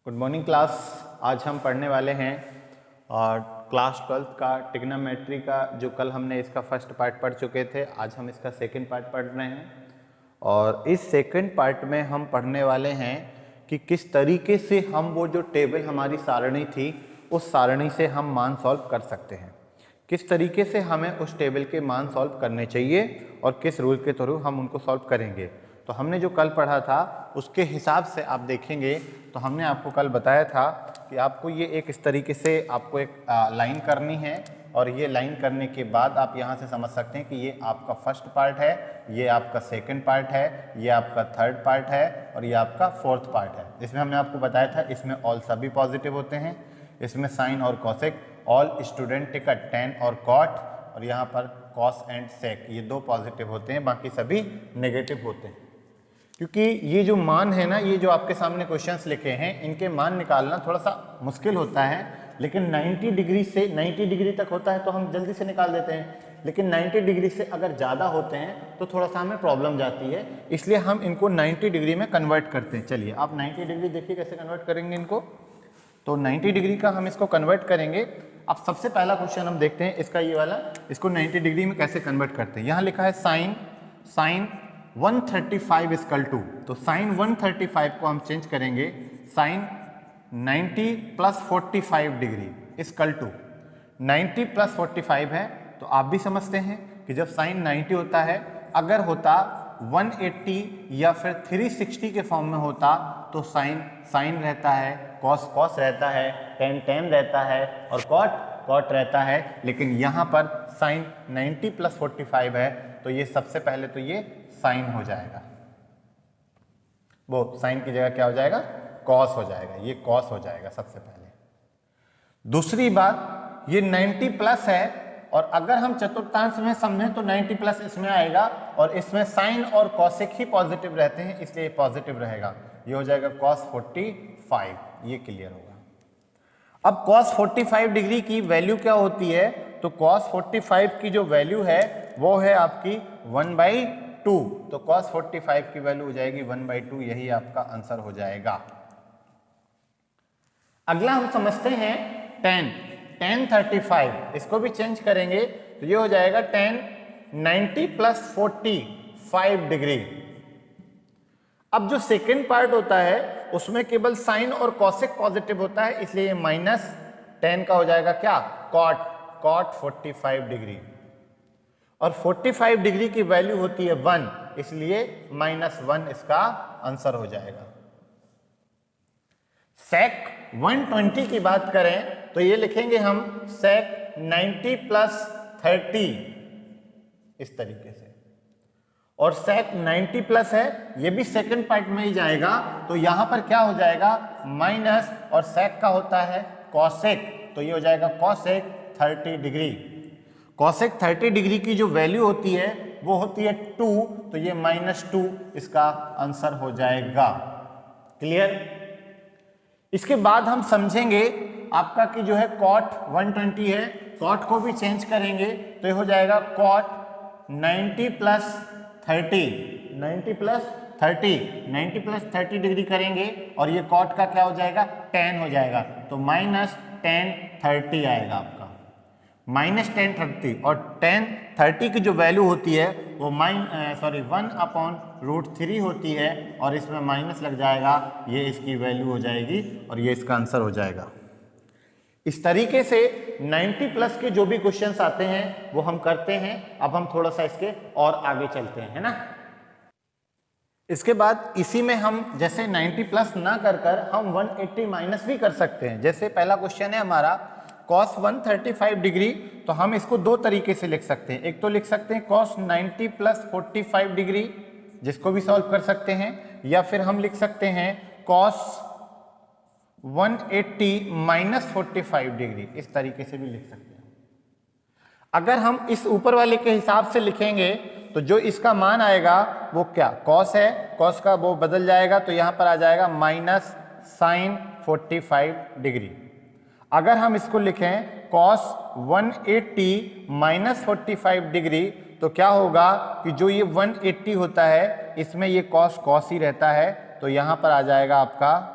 Good morning class. आज हम पढ़ने वाले हैं और क्लास 12th का ट्रिग्नोमेट्री का जो कल हमने इसका फर्स्ट पार्ट पढ़ चुके थे, आज हम इसका सेकंड पार्ट पढ़ रहे हैं। और इस सेकंड पार्ट में हम पढ़ने वाले हैं कि किस तरीके से हम वो जो टेबल हमारी सारणी थी उस सारणी से हम मान सॉल्व कर सकते हैं, किस तरीके से हमें उस टेबल के मान सॉल्व करने चाहिए और किस रूल के थ्रू हम उनको सॉल्व करेंगे। तो हमने जो कल पढ़ा था उसके हिसाब से आप देखेंगे तो हमने आपको कल बताया था कि आपको ये एक इस तरीके से आपको एक लाइन करनी है और ये लाइन करने के बाद आप यहाँ से समझ सकते हैं कि ये आपका फर्स्ट पार्ट है, ये आपका सेकंड पार्ट है, ये आपका थर्ड पार्ट है और ये आपका फोर्थ पार्ट है। इसमें हमने आपको बताया था इसमें ऑल सभी पॉजिटिव होते हैं, इसमें साइन और cosec, all student ticket ten और कॉट, और यहाँ पर कॉस एंड सेक ये दो पॉजिटिव होते हैं, बाकी सभी नेगेटिव होते हैं। क्योंकि ये जो मान है ना, ये जो आपके सामने क्वेश्चंस लिखे हैं इनके मान निकालना थोड़ा सा मुश्किल होता है, लेकिन 90 डिग्री से 90 डिग्री तक होता है तो हम जल्दी से निकाल देते हैं, लेकिन 90 डिग्री से अगर ज़्यादा होते हैं तो थोड़ा सा हमें प्रॉब्लम जाती है, इसलिए हम इनको 90 डिग्री में कन्वर्ट करते हैं। चलिए आप 90 डिग्री देखिए कैसे कन्वर्ट करेंगे इनको। तो 90 डिग्री का हम इसको कन्वर्ट करेंगे। अब सबसे पहला क्वेश्चन हम देखते हैं इसका, ये वाला, इसको 90 डिग्री में कैसे कन्वर्ट करते हैं। यहाँ लिखा है साइन 135 इक्वल टू, तो साइन 135 को हम चेंज करेंगे sine 90 plus 45 degree equal to 90 plus 45 है। तो आप भी समझते हैं कि जब साइन 90 होता है, अगर होता 180 या फिर 360 के फॉर्म में होता तो साइन रहता है, कॉस रहता है, टेन रहता है और कॉट रहता है, लेकिन यहाँ पर साइन 90 प्लस 45 है तो ये सबसे पहले तो ये साइन हो जाएगा, वो साइन की जगह क्या हो जाएगा, कॉस हो जाएगा, ये कॉस हो जाएगा सबसे पहले। दूसरी बात, ये 90 प्लस है और अगर हम चतुर्थांश में समझें तो 90 प्लस इसमें आएगा और इसमें साइन और कॉसेक ही पॉजिटिव रहते हैं, इसलिए पॉजिटिव रहेगा, ये हो जाएगा cos 45, ये क्लियर होगा। अब cos 45 डिग्री की वैल्यू क्या होती है, तो cos 45 की जो वैल्यू है वो है आपकी 1/2, तो cos 45 की वैल्यू हो जाएगी 1/2, यही आपका आंसर हो जाएगा। अगला हम समझते हैं tan 35, इसको भी चेंज करेंगे तो ये हो जाएगा tan 90 प्लस 45 डिग्री। अब जो सेकेंड पार्ट होता है उसमें केवल साइन और कॉसेक पॉजिटिव होता है, इसलिए माइनस टेन का हो जाएगा क्या, कॉट 45 डिग्री, और 45 डिग्री की वैल्यू होती है 1, इसलिए -1 इसका आंसर हो जाएगा। सेक 120 की बात करें तो ये लिखेंगे हम सेक 90 प्लस 30 इस तरीके से, और सेक 90 प्लस है ये भी सेकंड पार्ट में ही जाएगा, तो यहां पर क्या हो जाएगा माइनस, और सेक का होता है कॉसेक, तो ये हो जाएगा कॉसेक 30 डिग्री। कॉसेक 30 डिग्री की जो वैल्यू होती है वो होती है 2, तो ये -2 इसका आंसर हो जाएगा। क्लियर। इसके बाद हम समझेंगे आपका कि जो है cot 120 है, cot को भी चेंज करेंगे तो ये हो जाएगा cot 90 प्लस 30 डिग्री करेंगे और ये cot का क्या हो जाएगा, tan हो जाएगा, तो -tan 30 आएगा आपका, -tan 30, और tan 30 की जो वैल्यू होती है वो 1/√3 होती है और इसमें माइनस लग जाएगा, ये इसकी वैल्यू हो जाएगी और ये इसका आंसर हो जाएगा। इस तरीके से 90 प्लस के जो भी क्वेश्चंस आते हैं वो हम करते हैं। अब हम थोड़ा सा इसके और आगे चलते हैं, है ना। इसके बाद इसी में हम जैसे 90 प्लस ना कर हम 180 माइनस भी कर सकते हैं। जैसे पहला क्वेश्चन है हमारा cos 135 डिग्री, तो हम इसको दो तरीके से लिख सकते हैं। एक तो लिख सकते हैं cos 90 प्लस 45 डिग्री, जिसको भी सॉल्व कर सकते हैं, या फिर हम लिख सकते हैं cos 180 माइनस 45 डिग्री, इस तरीके से भी लिख सकते हैं। अगर हम इस ऊपर वाले के हिसाब से लिखेंगे तो जो इसका मान आएगा वो क्या, cos है, cos का वो बदल जाएगा तो यहां पर आ जाएगा माइनस साइन 45 डिग्री। अगर हम इसको लिखें cos 180 माइनस 45 डिग्री तो क्या होगा कि जो ये 180 होता है इसमें ये cos ही रहता है, तो यहां पर आ जाएगा आपका,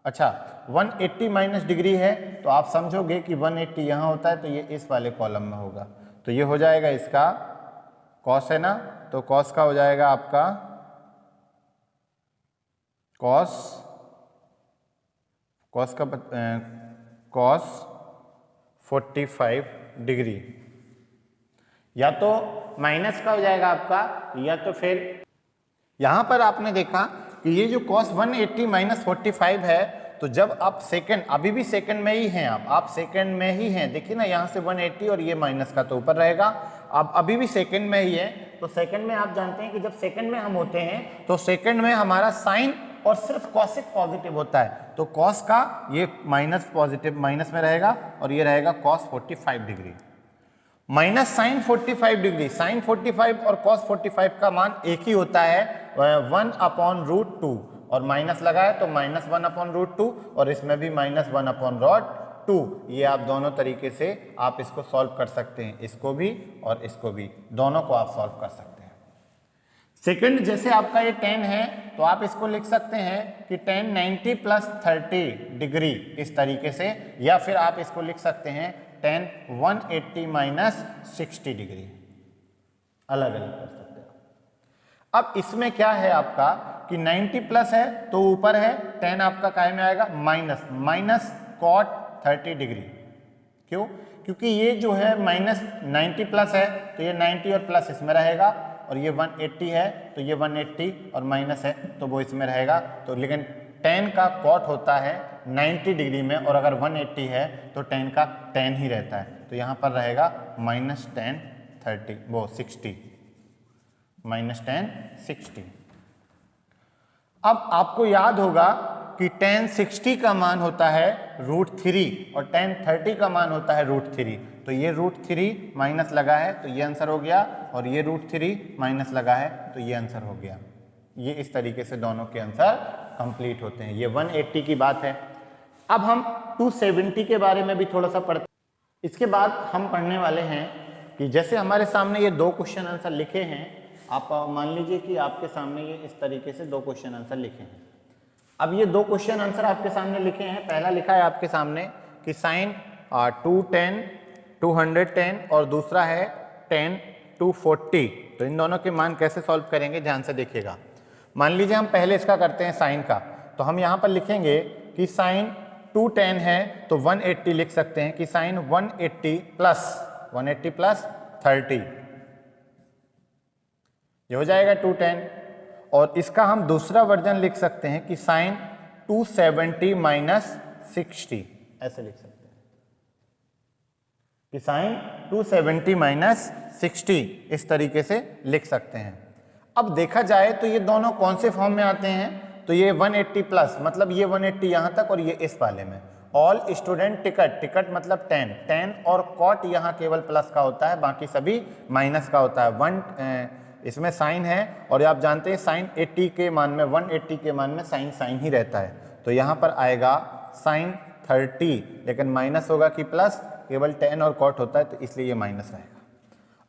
अच्छा 180 माइनस डिग्री है तो आप समझोगे कि 180 यहाँ होता है तो ये इस वाले कॉलम में होगा, तो ये हो जाएगा इसका कॉस है ना, तो कॉस का हो जाएगा आपका कॉस का कॉस 45 डिग्री, या तो माइनस का हो जाएगा आपका, या तो फिर यहां पर आपने देखा कि ये जो cos 180 माइनस 45 है, तो जब आप सेकंड, अभी भी सेकंड में ही हैं आप सेकंड में ही हैं, देखिए ना यहाँ से 180 और ये माइनस का तो ऊपर रहेगा, आप अभी भी सेकंड में ही है, तो सेकंड में आप जानते हैं कि जब सेकंड में हम होते हैं तो सेकंड में हमारा साइन और सिर्फ कॉसिक पॉजिटिव होता है, तो कॉस का ये माइनस पॉजिटिव माइनस में रहेगा और ये रहेगा cos 45 degree minus sine 45 degree, sine 45 और cos 45 का मान एक ही होता है 1/√2 और माइनस लगा है तो माइनस 1/√2 और इसमें भी माइनस 1/√2। ये आप दोनों तरीके से आप इसको सॉल्व कर सकते हैं, इसको भी और इसको भी, दोनों को आप सॉल्व कर सकते हैं। सेकंड, जैसे आपका ये tan है तो आप इसको लिख सकते हैं कि tan 90 + 30 डिग्री इस तरीके से, या फिर आप इसको लिख सकते हैं tan 180 - 60 डिग्री, अलग अलग कर सकते हैं। अब इसमें क्या है आपका कि 90 प्लस है तो ऊपर है, tan आपका काय में आएगा माइनस cot 30 डिग्री। क्यों? क्योंकि ये जो है माइनस 90 प्लस है तो ये 90 और प्लस इसमें रहेगा, और ये 180 है तो ये 180 और माइनस है तो वो इसमें रहेगा, तो लेकिन tan का cot होता है 90 डिग्री में, और अगर 180 है तो tan का tan ही रहता है, तो यहाँ पर रहेगा माइनस tan 30 वो 60 माइनस tan 60। अब आपको याद होगा कि tan 60 का मान होता है √3 और tan 30 का मान होता है √3, तो ये √3 माइनस लगा है तो ये आंसर हो गया, और ये √3 माइनस लगा है तो ये आंसर हो गया। ये इस तरीके से दोनों के आंसर कंप्लीट होते हैं। ये 180 की बात है। अब हम 270 के बारे में भी थोड़ा सा पढ़ते हैं। इसके बाद हम पढ़ने वाले हैं कि जैसे हमारे सामने ये दो क्वेश्चन आंसर लिखे हैं, आप मान लीजिए कि आपके सामने ये इस तरीके से दो क्वेश्चन आंसर लिखे हैं। अब ये दो क्वेश्चन आंसर आपके सामने लिखे हैं, पहला लिखा है आपके सामने कि साइन 210 210 और दूसरा है tan 240, तो इन दोनों के मान कैसे सॉल्व करेंगे ध्यान से देखिएगा। मान लीजिए हम पहले इसका करते हैं साइन का, तो हम यहाँ पर लिखेंगे कि साइन 210 है तो 180 लिख सकते हैं कि साइन 180 प्लस 30, ये हो जाएगा 210, और इसका हम दूसरा वर्जन लिख सकते हैं कि साइन 270 - 60, ऐसे लिख सकते हैं कि साइन 270 - 60 इस तरीके से लिख सकते हैं। अब देखा जाए तो ये दोनों कौन से फॉर्म में आते हैं, तो ये 180 प्लस मतलब ये 180 यहाँ तक और ये इस वाले में, ऑल स्टूडेंट टिकट मतलब 10 और कॉट यहाँ केवल प्लस का होता है, बाकी सभी माइनस का होता है। इसमें साइन है और आप जानते हैं साइन 80 के मान में 180 के मान में साइन ही रहता है, तो यहाँ पर आएगा साइन 30, लेकिन माइनस होगा कि प्लस, केवल 10 और कॉट होता है तो इसलिए ये माइनस रहेगा।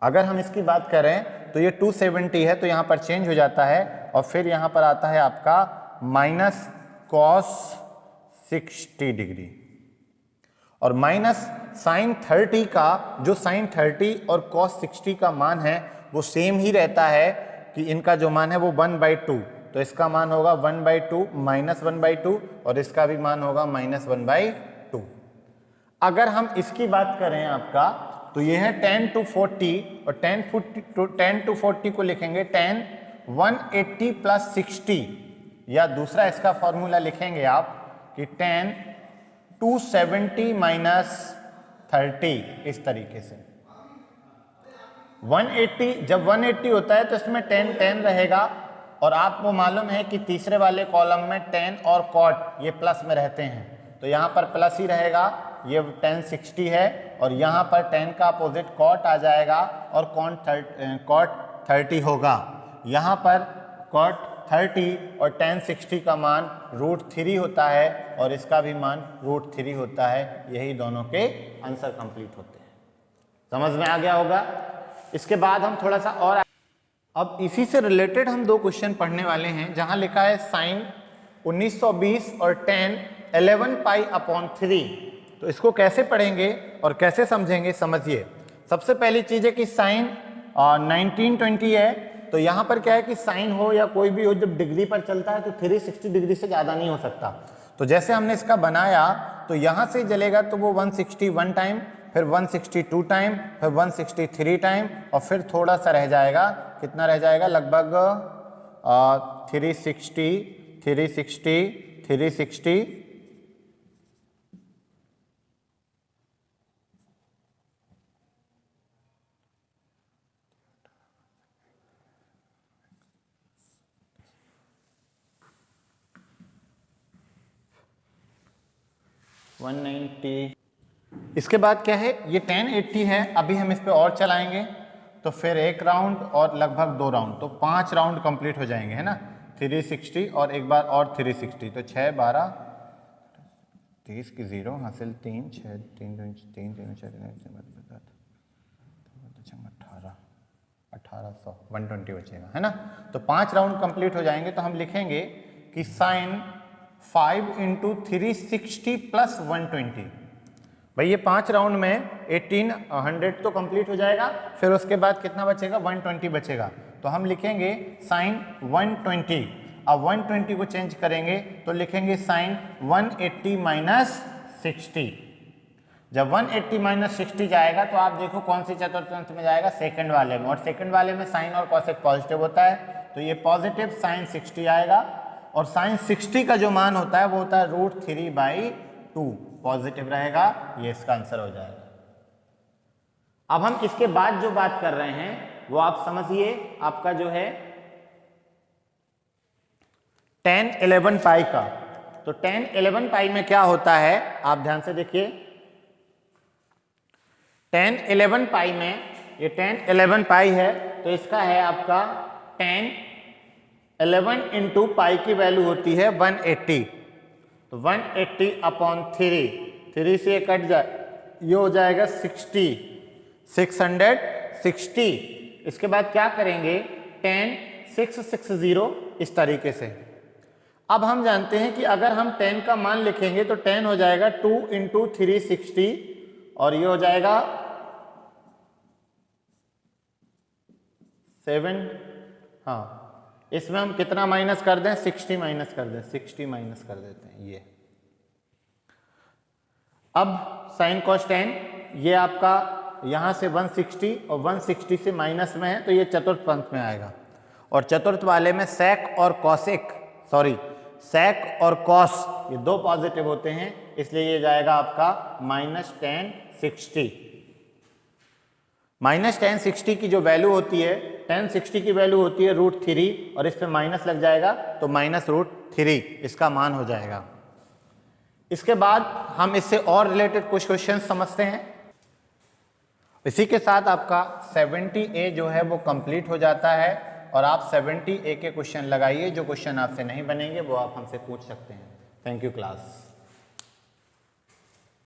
अगर हम इसकी बात करें तो ये 270 है तो यहाँ पर चेंज हो जाता है और फिर यहाँ पर आता है आपका माइनस cos 60 डिग्री, और माइनस साइन 30 का जो साइन 30 और cos 60 का मान है वो सेम ही रहता है कि इनका जो मान है वो 1/2, तो इसका मान होगा 1/2 माइनस 1/2 और इसका भी मान होगा माइनस 1/2। अगर हम इसकी बात करें आपका तो ये है tan 240 और tan 240 को लिखेंगे tan 180 + 60, या दूसरा इसका फॉर्मूला लिखेंगे आप कि tan 270 - 30 इस तरीके से। 180 जब 180 होता है तो इसमें tan रहेगा, और आपको मालूम है कि तीसरे वाले कॉलम में tan और cot ये प्लस में रहते हैं, तो यहाँ पर प्लस ही रहेगा, ये tan 60 है और यहाँ पर tan का अपोजिट cot आ जाएगा और cot 30 होगा। यहाँ पर cot 30 और tan 60 का मान √3 होता है और इसका भी मान √3 होता है। यही दोनों के आंसर कंप्लीट होते हैं। समझ में आ गया होगा। इसके बाद हम थोड़ा सा और अब इसी से रिलेटेड हम दो क्वेश्चन पढ़ने वाले हैं, जहां लिखा है साइन 1920 और tan 11 पाई अपॉन 3। तो इसको कैसे पढ़ेंगे और कैसे समझेंगे, समझिए। सबसे पहली चीज है कि साइन 1920 है, तो यहाँ पर क्या है कि साइन हो या कोई भी हो, जब डिग्री पर चलता है तो 360 डिग्री से ज़्यादा नहीं हो सकता। तो जैसे हमने इसका बनाया तो यहाँ से चलेगा तो वो 161 टाइम, फिर 162 टाइम, फिर 163 टाइम, और फिर थोड़ा सा रह जाएगा, कितना रह जाएगा, लगभग 360 360 360 190। इसके बाद क्या है, ये 1080 है, अभी हम इस पे और चलाएंगे तो फिर एक राउंड और लगभग 2 राउंड, तो 5 राउंड कंप्लीट हो जाएंगे, है ना। 360 और एक बार और 360, तो 6 12 30 की 0 हासिल 3 6 3 3 3 1800 120 बचेगा, है ना। तो 5 राउंड कंप्लीट हो जाएंगे तो हम लिखेंगे कि साइन 5 × 360 प्लस 120। भाई ये 5 राउंड में 1800 तो कंप्लीट हो जाएगा, फिर उसके बाद कितना बचेगा, 120 बचेगा। तो हम लिखेंगे साइन 120। अब 120 को चेंज करेंगे तो लिखेंगे साइन 180 माइनस 60। जब 180 माइनस 60 जाएगा तो आप देखो कौन से चतुर्थांश में जाएगा, सेकंड वाले में, और सेकंड वाले में साइन और कॉसेक पॉजिटिव होता है, तो ये पॉजिटिव साइन 60 आएगा। और साइन 60 का जो मान होता है वो होता है √3/2, पॉजिटिव रहेगा, ये इसका आंसर हो जाएगा। अब हम इसके बाद जो बात कर रहे हैं वो आप समझिए, आपका जो है tan 11 पाई का। तो tan 11 पाई में क्या होता है, आप ध्यान से देखिए। tan 11 पाई में, ये tan 11 पाई है तो इसका है आपका tan 11 × पाई की वैल्यू होती है 180, तो 180 अपॉन 3 से ये कट जाए, ये हो जाएगा 660। इसके बाद क्या करेंगे, tan 660 इस तरीके से। अब हम जानते हैं कि अगर हम tan का मान लिखेंगे तो tan हो जाएगा 2 × 360, और ये हो जाएगा 7। हाँ, इसमें हम कितना माइनस कर दें, 60 माइनस कर दें, 60 माइनस कर देते हैं ये। अब साइन कॉस tan, ये आपका यहां से 160 और 160 से माइनस में है तो ये चतुर्थ पंथ में आएगा, और चतुर्थ वाले में सेक और कॉस ये दो पॉजिटिव होते हैं, इसलिए ये जाएगा आपका -tan 60। -tan 60 की जो वैल्यू होती है, tan 60 की वैल्यू होती है √3, और इस पे माइनस लग जाएगा तो -√3 इसका मान हो जाएगा। इसके बाद हम इससे और रिलेटेड कुछ क्वेश्चन समझते हैं। इसी के साथ आपका 70A जो है वो कंप्लीट हो जाता है, और आप 70A के क्वेश्चन लगाइए, जो क्वेश्चन आपसे नहीं बनेंगे वो आप हमसे पूछ सकते हैं। Thank you class.